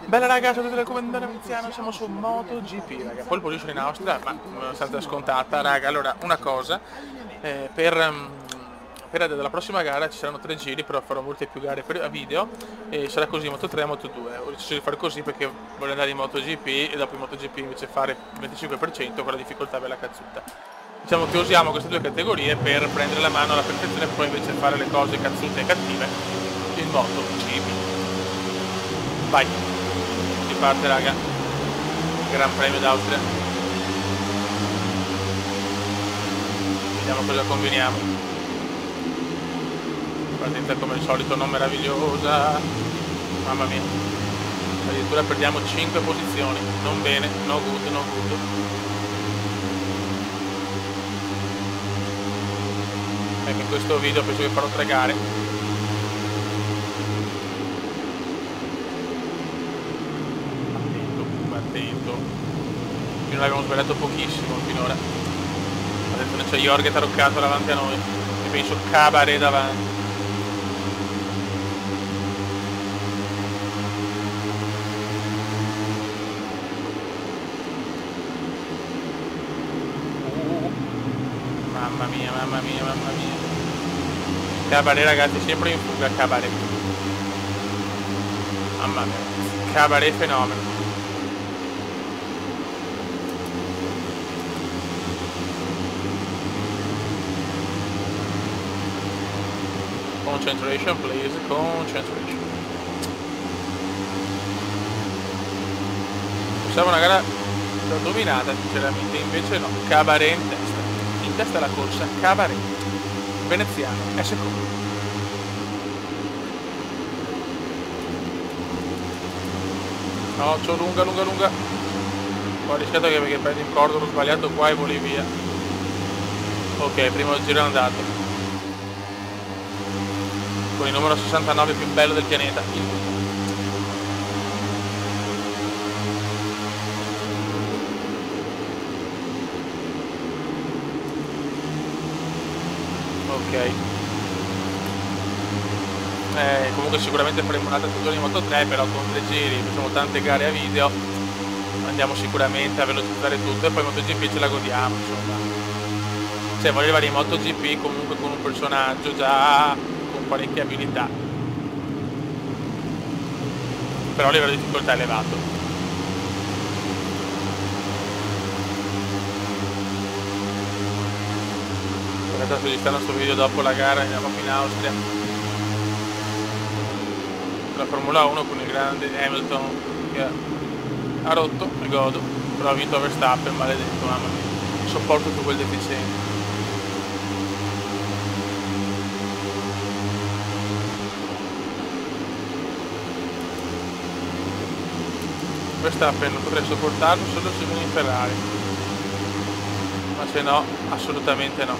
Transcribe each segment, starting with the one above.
Bella raga, ciao a tutti, come andare Veneziano, siamo su MotoGP raga, pole position in Austria, ma abbastanza scontata raga. Allora, una cosa, per la prossima gara ci saranno 3 giri, però farò molte più gare a video, e sarà così Moto3 e Moto2. Ho deciso di fare così perché voglio andare in MotoGP e dopo in MotoGP invece fare il 25% con la difficoltà bella cazzuta. Diciamo che usiamo queste due categorie per prendere la mano alla perfezione e poi invece fare le cose cazzute e cattive in MotoGP. Vai! Parte raga, Gran Premio d'Austria, vediamo cosa combiniamo. Partenza come al solito non meravigliosa, mamma mia, addirittura perdiamo 5 posizioni, non bene, no good, no good. Ecco, in questo video penso che farò 3 gare. Finora abbiamo sbagliato pochissimo finora. Adesso c'è Jorge taroccato davanti a noi e penso Cabaret davanti. Mamma mia, mamma mia, mamma mia. Cabaret ragazzi, sempre in fuga Cabaret. Mamma mia, Cabaret fenomeno. Concentration please, concentration. Pensavo una gara dominata sinceramente, invece no, Cabaret in testa alla corsa, Cabaret, veneziano, è secondo. No, c'ho lunga, lunga, lunga. Ho rischiato che prendi il cordo, l'ho sbagliato qua e voli via. Ok, primo giro è andato. Con il numero 69 più bello del pianeta. Ok. Comunque sicuramente faremo un'altra stagione di Moto3, però con 3 giri, facciamo tante gare a video, andiamo sicuramente a velocizzare tutto e poi MotoGP ce la godiamo, insomma. Cioè voglio arrivare in MotoGP comunque con un personaggio già con parecchie abilità, però il livello di difficoltà è elevato. Adesso ci stanno sto video dopo la gara, andiamo qui in Austria. La Formula 1 con il grande Hamilton che ha rotto, mi godo, però ha vinto Verstappen, maledetto, mamma mia, sopporto più quel deficiente. Verstappen non potrei sopportarlo solo se viene in Ferrari, ma se no, assolutamente no.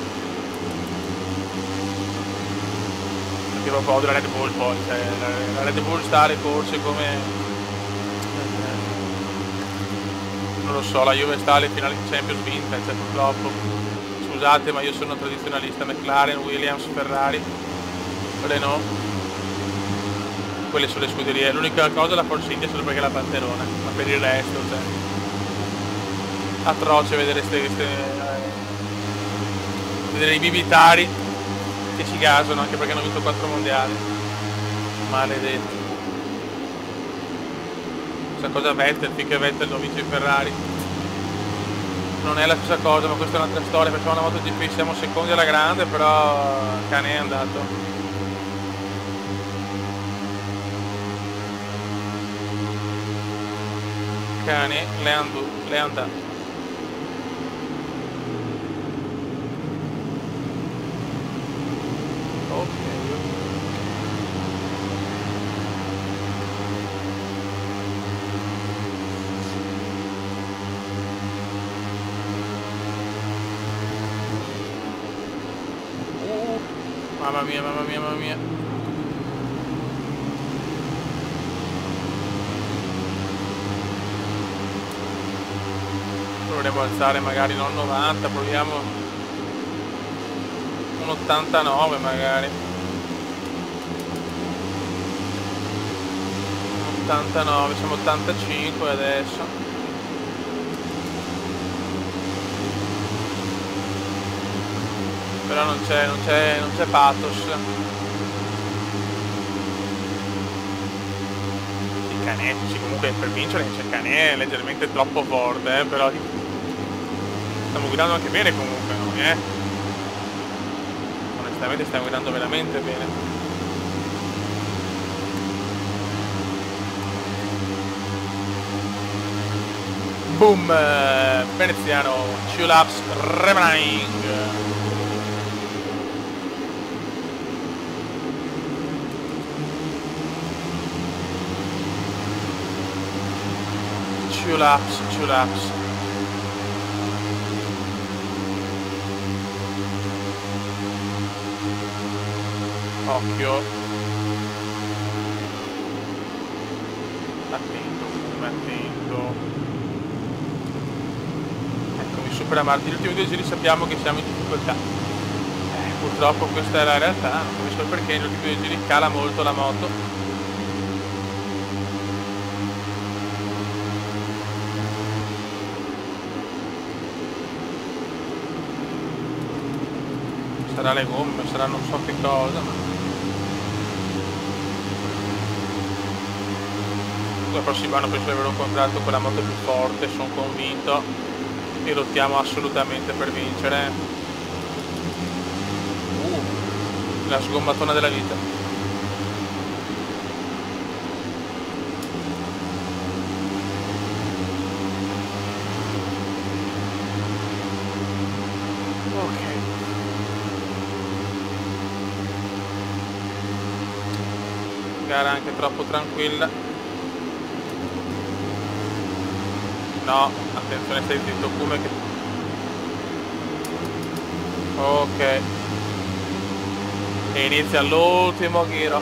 Perché proprio odio la Red Bull poi, cioè la Red Bull sta alle corse come... non lo so, la Juve sta alle finali di Champions vinta, cioè purtroppo, scusate ma io sono tradizionalista, McLaren, Williams, Ferrari, Renault, quelle sono le scuderie. L'unica cosa è la Force India solo perché è la Panterona, ma per il resto, cioè, atroce vedere vedere i bibitari che ci gasano anche perché hanno vinto 4 mondiali, maledetti. Questa cosa Vettel, finché Vettel non vince in Ferrari non è la stessa cosa, ma questa è un'altra storia. Facciamo una MotoGP, siamo secondi alla grande, però cane è andato. Cane le è andato. Mamma mia, mamma mia, mamma mia. Proviamo alzare magari non 90, proviamo un 89 magari. 89, siamo 85 adesso. Però non c'è pathos. Il Canè, sì, comunque per vincere c'è Canè, è leggermente troppo forte, però stiamo guidando anche bene comunque noi, onestamente stiamo guidando veramente bene. Boom, veneziano, 2 laps remaining. Two laps. Occhio. Attento. Eccomi, supera Marti. Gli ultimi 2 giri sappiamo che siamo in difficoltà. Purtroppo questa è la realtà, non capisco il perché negli ultimi 2 giri cala molto la moto. Sarà le gomme, sarà non so che cosa, ma il prossimo anno penso di aver un contratto con la moto più forte, sono convinto, e lottiamo assolutamente per vincere. La sgommatona della vita. Ok. Gara anche troppo tranquilla. No, attenzione, stai zitto come che... Ok. E inizia l'ultimo giro.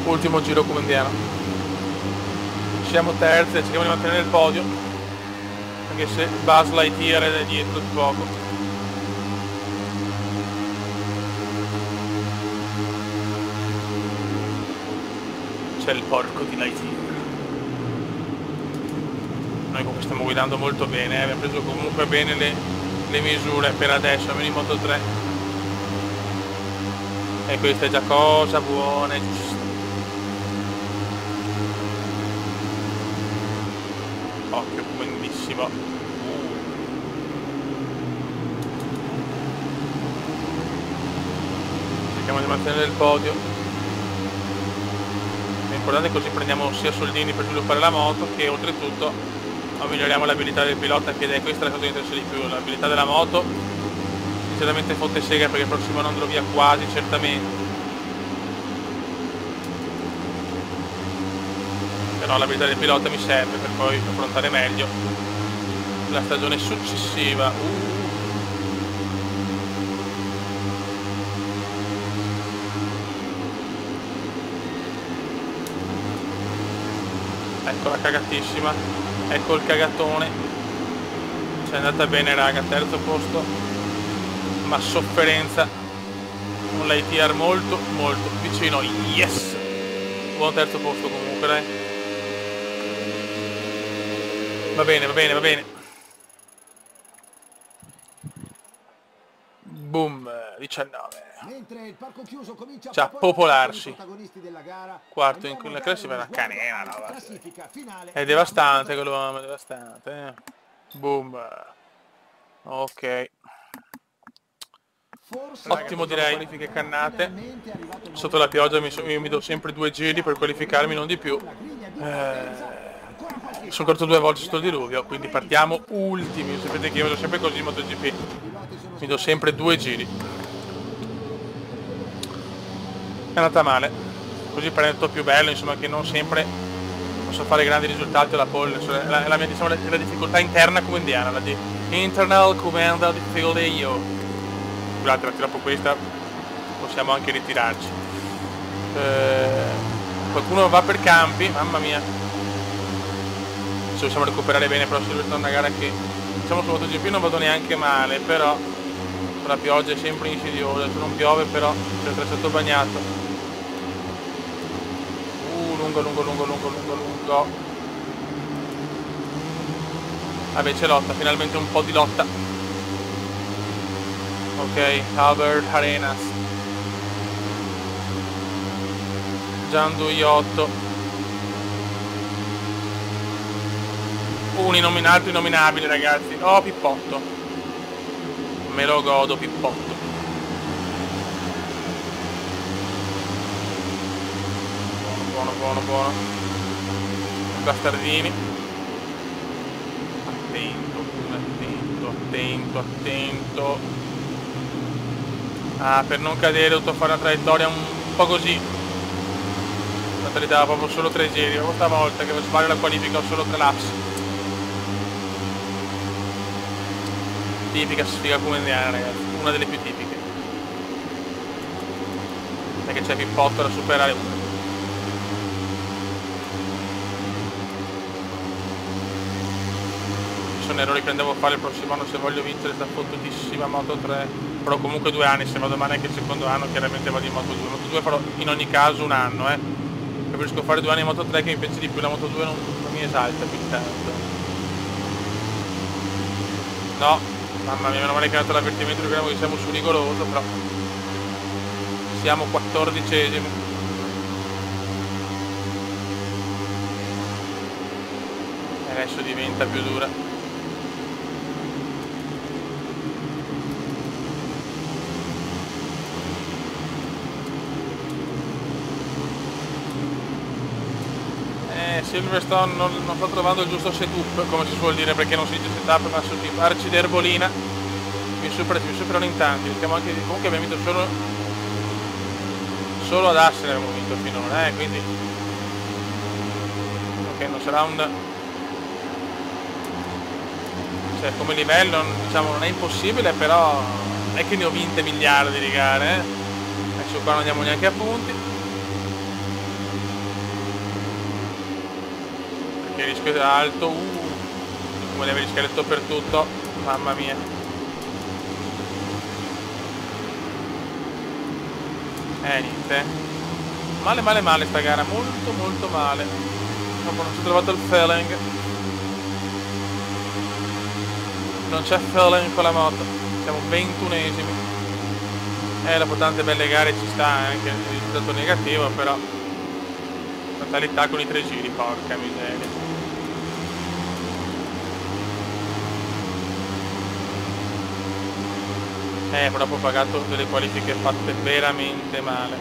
Ultimo giro come indiano. Siamo terzi e cerchiamo di mantenere il podio, anche se Buzz Lightyear è dietro di poco. C'è il porco di Lightyear. Noi comunque stiamo guidando molto bene, abbiamo preso comunque bene le misure per adesso, almeno in Moto 3. E questa è già cosa buona e giusta. Occhio, bellissimo. Cerchiamo di mantenere il podio. L'importante è così prendiamo sia soldini per sviluppare la moto, che oltretutto miglioriamo l'abilità del pilota, che è questa la cosa che interessa di più. L'abilità della moto sinceramente fotte sega, perché il prossimo anno andrò via quasi certamente. Però l'abilità del pilota mi serve per poi affrontare meglio la stagione successiva. Ecco la cagatissima, ecco il cagatone. C'è andata bene raga, terzo posto, ma sofferenza. Un Lightyear molto vicino. Yes! Buon terzo posto comunque, dai. Va bene. Boom, 19. Mentre il palco chiuso comincia a popolarsi. Gara, quarto in quella classifica, una canena, no? Finale. È devastante quell'uomo, è devastante. Boom. Ok. Ottimo direi, qualifiche cannate. Sotto la pioggia io mi do sempre 2 giri per qualificarmi, non di più. Sono corto 2 volte sotto il diluvio, quindi partiamo ultimi. Sapete che io vado sempre così in MotoGP, mi do sempre 2 giri. È andata male, così prendo più bello, insomma, che non sempre posso fare grandi risultati alla pole. La mia, diciamo, la difficoltà interna come indiana, la di internal commander difficulty io. Scusate, dopo questa possiamo anche ritirarci. Qualcuno va per campi, mamma mia. ci possiamo recuperare bene, però si è una gara che diciamo su MotoGP non vado neanche male, però la pioggia è sempre insidiosa, se non piove però è stato bagnato. Lungo. Vabbè, c'è lotta, finalmente un po' di lotta. Ok, Albert Arenas, Gian Duiotto, un altro innominabile, ragazzi. Oh, Pippotto, me lo godo, Pippotto. Buono. Bastardini. Attento. Ah, per non cadere ho dovuto fare una traiettoria un po' così. La verità proprio solo 3 giri, questa volta che sbaglio la qualifica ho solo 3 laps. Tipica sfiga comendiana, ragazzi, una delle più tipiche. Perché c'è Pippotto da superare uno. Sono errori che andevo a fare il prossimo anno se voglio vincere sta fottutissima Moto 3, però comunque 2 anni, se vado male anche il secondo anno chiaramente vado in Moto 2. Moto 2 farò in ogni caso un anno, preferisco fare 2 anni in Moto 3 che mi piace di più, la Moto 2 non mi esalta più tanto. No, mamma mia, meno male che è dato l'avvertimento perché siamo su rigoroso, però siamo 14esimi. E adesso diventa più dura. Silverstone non sto trovando il giusto setup, come si suol dire, perché non si dice setup ma su tipo arciderbolina. Mi superano in tanti, diciamo anche, comunque abbiamo vinto solo ad Assen abbiamo vinto finora, quindi ok, non sarà un, cioè come livello diciamo non è impossibile, però è che ne ho vinte miliardi di gare, adesso qua non andiamo neanche a punti. Il rischio è alto, come deve rischiare per tutto, mamma mia. Niente. Male sta gara, molto male. Dopo non si è trovato il feeling. Non c'è feeling con la moto. Siamo 21esimi. Dopo tante belle gare ci sta anche il risultato negativo, però fatalità con i 3 giri, porca miseria. Però ho pagato delle qualifiche fatte veramente male.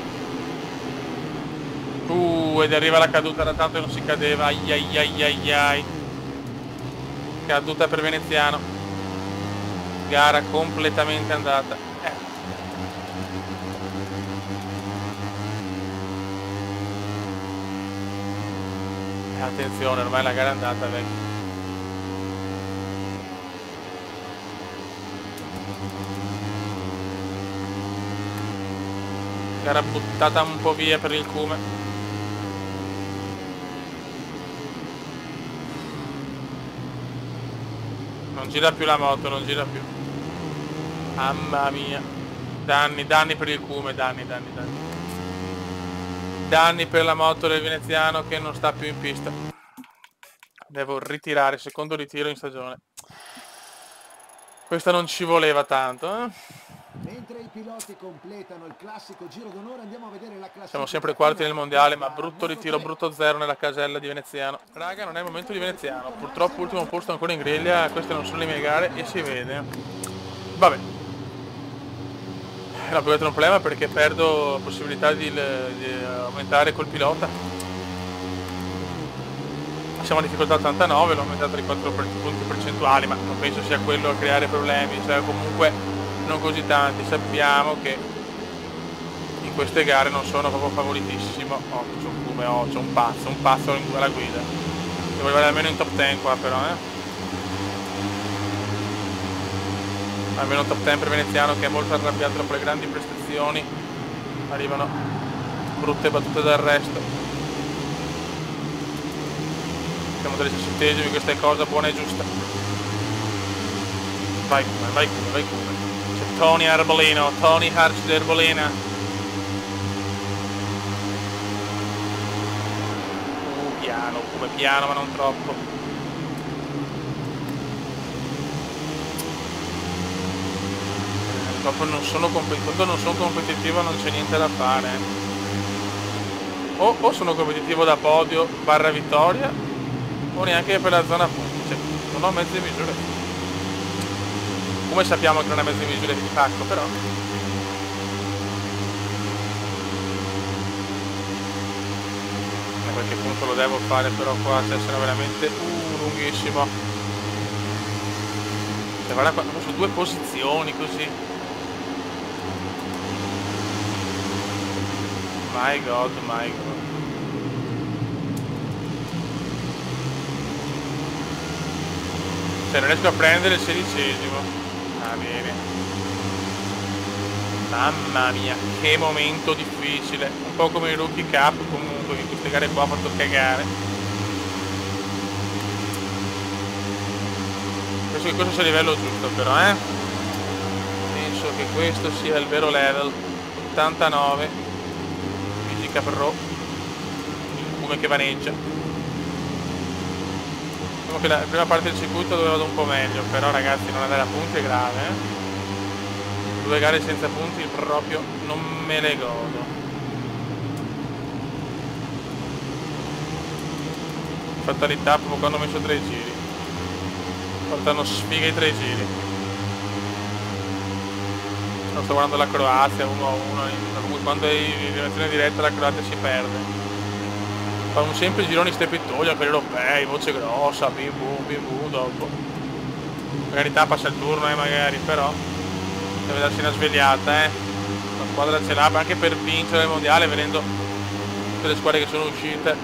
Ed arriva la caduta, da tanto non si cadeva, ai. Caduta per Veneziano. Gara completamente andata. Attenzione, ormai la gara è andata, vecchio. Gara buttata un po' via per il Cume. Non gira più la moto, non gira più. Mamma mia. Danni per il Cume, danni. Danni per la moto del veneziano che non sta più in pista. Devo ritirare, secondo ritiro in stagione. Questa non ci voleva tanto, Mentre i piloti completano il classico giro d'onore andiamo a vedere la classifica. Siamo sempre quarti nel mondiale, ma brutto ritiro, brutto zero nella casella di Veneziano. Raga, non è il momento di Veneziano. Purtroppo ultimo posto ancora in griglia, queste non sono le mie gare e si vede. Vabbè. No, più che altro un problema perché perdo possibilità di aumentare col pilota. Siamo a difficoltà 89, l'ho aumentato di 4 punti percentuali, ma non penso sia quello a creare problemi, cioè comunque non così tanti. Sappiamo che in queste gare non sono proprio favoritissimo. C'è un pazzo alla guida. Devo arrivare almeno in top 10 qua però, almeno top 10 per Veneziano, che è molto arrabbiato dopo le grandi prestazioni. Arrivano brutte battute d'arresto. Siamo 17esimi, questa è cosa buona e giusta. Vai come, vai come, vai come. C'è Tony Arbolino, Tony Arch di Arbolina. Piano, come piano ma non troppo. Proprio non sono quando non sono competitivo non c'è niente da fare. O sono competitivo da podio barra vittoria, o neanche per la zona punti, cioè, non ho mezze misure. Come sappiamo che non è mezze misure di pacco, però. A qualche punto lo devo fare, però qua cioè, sarà veramente lunghissimo. Cioè, guarda qua, su 2 posizioni così. My god, my god. Cioè non riesco a prendere il 16esimo. Ah, bene. Mamma mia, che momento difficile. Un po' come il Rookie Cup comunque, che queste gare qua ha fatto cagare. Penso che questo sia il livello giusto però, Penso che questo sia il vero level. 89. Pro, come che vaneggia. Diciamo che la prima parte del circuito dove vado un po' meglio, però ragazzi non andare a punti è grave, 2 gare senza punti proprio non me le godo. Fatalità proprio quando ho messo 3 giri. Portano sfiga i 3 giri. Non sto guardando la Croazia 1-1, quando è in relazione diretta la Croazia si perde. Fanno sempre gironi strepitosi per gli europei, voce grossa, bim bum dopo. In realtà passa il turno magari, però deve darsi una svegliata, La squadra ce l'ha anche per vincere il mondiale, vedendo tutte le squadre che sono uscite.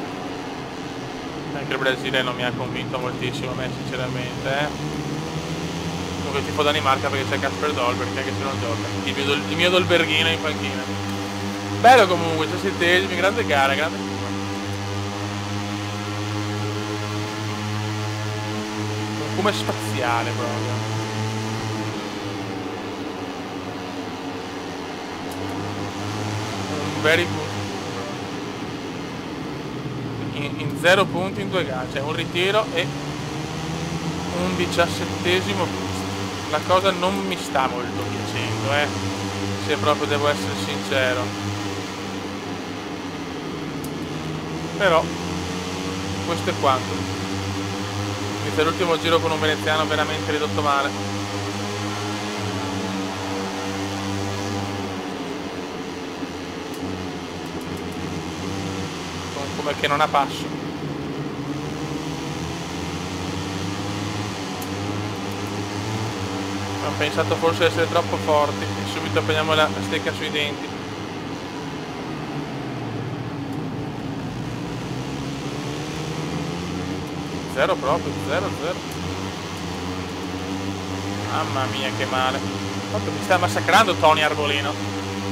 Anche il Brasile non mi ha convinto moltissimo a me sinceramente, Comunque tifo Danimarca perché c'è Kasper Dolberg, anche se non gioca. Il mio Dolberghino in panchina. Bello comunque, 17esimi, grande gara, grande curva. Come spaziale proprio. Un very good. In 0 punti in 2 gare, cioè un ritiro e un 17esimo posto. La cosa non mi sta molto piacendo, se proprio devo essere sincero. Però questo è quanto. Inizia l'ultimo giro con un veneziano veramente ridotto male. Come che non ha passo. Ho pensato forse di essere troppo forti e subito prendiamo la stecca sui denti. Zero proprio, 0-0. Mamma mia che male. Proprio mi sta massacrando Tony Arbolino.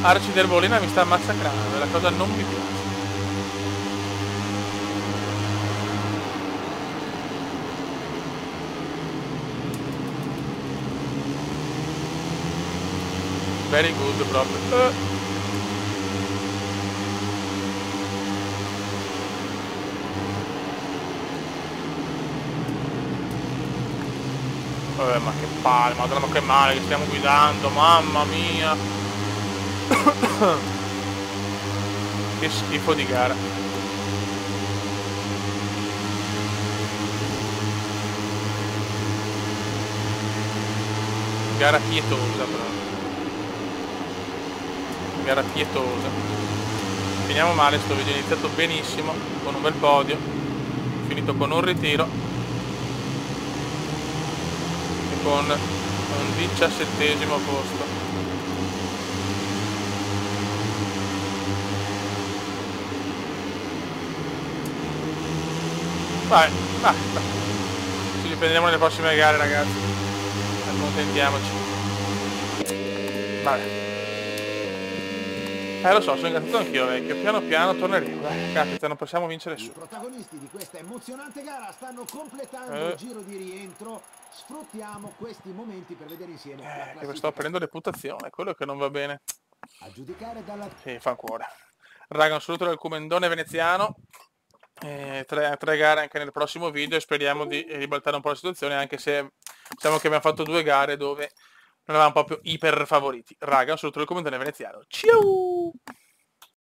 Arci di Arbolina mi sta massacrando, la cosa non mi piace. Very good proprio. Ma che palle, madonna, ma che male che stiamo guidando, mamma mia. Che schifo di gara. Gara pietosa però. Gara pietosa. Finiamo male sto video, è iniziato benissimo, con un bel podio, finito con un ritiro e con un 17esimo posto. Vai. Ci riprendiamo nelle prossime gare ragazzi, accontentiamoci. Vabbè. Lo so, sono ingazzato anch'io, vecchio. Piano piano torneremo. Dai, capita, non possiamo vincere I su. protagonisti di questa emozionante gara stanno completando il giro di rientro. Sfruttiamo questi momenti per vedere insieme la Che sto classifica. prendendo reputazione, quello che non va bene. A giudicare dalla... Sì, fa cuore. Raga, un saluto dal Comendone veneziano. Tre gare anche nel prossimo video e speriamo di ribaltare un po' la situazione, anche se diciamo che abbiamo fatto 2 gare dove non eravamo proprio iper favoriti. Raga, un saluto dal Comendone veneziano. Ciao!